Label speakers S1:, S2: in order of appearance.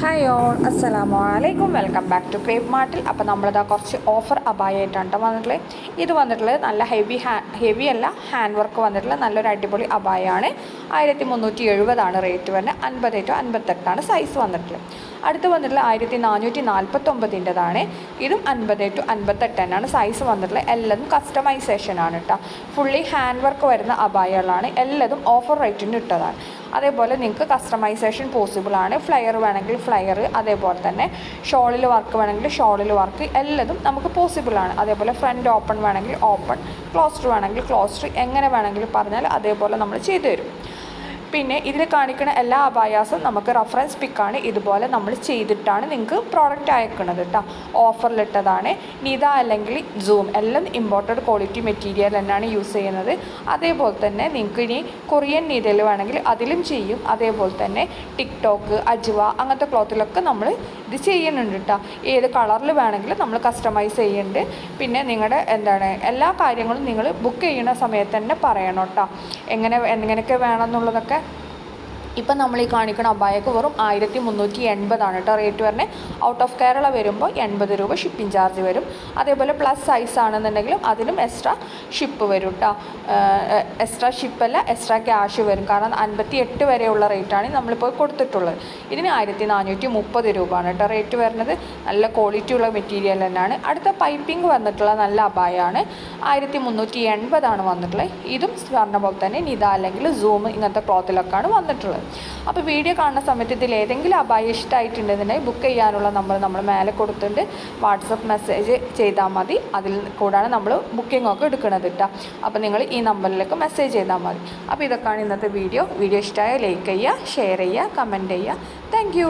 S1: Hi all, അസ്സലാമു അലൈക്കും. Welcome back to crepe മാർട്ടിൽ. അപ്പോൾ നമ്മളിതാ കുറച്ച് ഓഫർ അബായായിട്ടാണ് വന്നിട്ടുള്ളത്. ഇത് വന്നിട്ടുള്ളത് നല്ല ഹെവി അല്ല, ഹാൻഡ് വർക്ക് വന്നിട്ടുള്ള നല്ലൊരു അടിപൊളി അബായാണ്. 1370 റേറ്റ് വരുന്നത്. 50 to 58 സൈസ് വന്നിട്ടുള്ളത്. അടുത്ത് വന്നിട്ടുള്ള 1449ൻ്റെതാണ്. ഇതും 50 to 58 തന്നെയാണ് സൈസ് വന്നിട്ടുള്ളത്. എല്ലാതും കസ്റ്റമൈസേഷനാണ് കേട്ടോ. ഫുള്ളി ഹാൻഡ് വർക്ക് വരുന്ന അബായകളാണ്. എല്ലാതും ഓഫർ റേറ്റിന് ഇട്ടതാണ്. അതേപോലെ നിങ്ങൾക്ക് കസ്റ്റമൈസേഷൻ പോസിബിൾ ആണ്. ഫ്ലയർ വേണമെങ്കിൽ ഫ്ലയർ, അതേപോലെ തന്നെ ഷോളിൽ വർക്ക് വേണമെങ്കിൽ ഷോളിൽ വർക്ക്, എല്ലാതും നമുക്ക് പോസിബിളാണ്. അതേപോലെ ഫ്രണ്ട് ഓപ്പൺ വേണമെങ്കിൽ ഓപ്പൺ, ക്ലോസ്ഡ് വേണമെങ്കിൽ ക്ലോസ്ഡ്, എങ്ങനെ വേണമെങ്കിലും പറഞ്ഞാൽ അതേപോലെ നമ്മൾ ചെയ്തു തരും. പിന്നെ ഇതിൽ കാണിക്കുന്ന എല്ലാ അബായാസും നമുക്ക് റെഫറൻസ് പിക്കാണ്. ഇതുപോലെ നമ്മൾ ചെയ്തിട്ടാണ് നിങ്ങൾക്ക് പ്രോഡക്റ്റ് അയക്കുന്നത് കേട്ടോ. ഓഫറിലിട്ടതാണ്. നിത അല്ലെങ്കിൽ സൂം എല്ലാം ഇമ്പോർട്ടഡ് ക്വാളിറ്റി മെറ്റീരിയൽ തന്നെയാണ് യൂസ് ചെയ്യുന്നത്. അതേപോലെ തന്നെ നിങ്ങൾക്ക് ഇനി കൊറിയൻ നീഡൽ വേണമെങ്കിൽ അതിലും ചെയ്യും. അതേപോലെ തന്നെ ടിക്ടോക്ക്, അജ്വ അങ്ങനത്തെ ക്ലോത്തിലൊക്കെ നമ്മൾ ഇത് ചെയ്യുന്നുണ്ട് കേട്ടോ. ഏത് കളറിൽ വേണമെങ്കിലും നമ്മൾ കസ്റ്റമൈസ് ചെയ്യുന്നുണ്ട്. പിന്നെ നിങ്ങളുടെ എല്ലാ കാര്യങ്ങളും നിങ്ങൾ ബുക്ക് ചെയ്യുന്ന സമയത്ത് തന്നെ പറയണം കേട്ടോ. എങ്ങനെയൊക്കെ വേണമെന്നുള്ളതൊക്കെ. ഇപ്പം നമ്മൾ ഈ കാണിക്കുന്ന അബായക്ക് വെറും 1380 കേട്ടോ റേറ്റ് വരുന്നത്. ഔട്ട് ഓഫ് കേരള വരുമ്പോൾ 80 രൂപ ഷിപ്പിംഗ് ചാർജ് വരും. അതേപോലെ പ്ലസ് സൈസ് ആണെന്നുണ്ടെങ്കിലും അതിനും എക്സ്ട്രാ ഷിപ്പ് വരും കേട്ടോ. എക്സ്ട്രാ ഷിപ്പല്ല, എക്സ്ട്രാ ക്യാഷ് വരും. കാരണം 58 വരെയുള്ള റേറ്റാണ് നമ്മളിപ്പോൾ കൊടുത്തിട്ടുള്ളത്. ഇതിന് 1430 രൂപയാണ് കേട്ടോ റേറ്റ് വരുന്നത്. നല്ല ക്വാളിറ്റി ഉള്ള മെറ്റീരിയൽ തന്നെയാണ്. അടുത്ത പൈപ്പിംഗ് വന്നിട്ടുള്ള നല്ല അബായാണ്. 1380 വന്നിട്ടുള്ളത്. ഇതും പറഞ്ഞ പോലെ തന്നെ നിത അല്ലെങ്കിൽ സൂം ഇങ്ങനത്തെ ക്ലോത്തിലൊക്കെയാണ് വന്നിട്ടുള്ളത്. അപ്പോൾ വീഡിയോ കാണുന്ന സമയത്ത് ഇതിൽ ഏതെങ്കിലും അബായ ഇഷ്ടമായിട്ടുണ്ടെന്നുണ്ടെങ്കിൽ ബുക്ക് ചെയ്യാനുള്ള നമ്പർ നമ്മൾ മേലെ കൊടുത്തിട്ടുണ്ട്. വാട്സപ്പ് മെസ്സേജ് ചെയ്താൽ മതി. അതിൽ കൂടാണ് നമ്മൾ ബുക്കിംഗ് ഒക്കെ എടുക്കുന്നത് കേട്ടോ. അപ്പോൾ നിങ്ങൾ ഈ നമ്പറിലേക്ക് മെസ്സേജ് ചെയ്താൽ മതി. അപ്പോൾ ഇതൊക്കെയാണ് ഇന്നത്തെ വീഡിയോ. ഇഷ്ടമായ ലൈക്ക് ചെയ്യുക, ഷെയർ ചെയ്യുക, കമൻറ്റ് ചെയ്യുക. താങ്ക്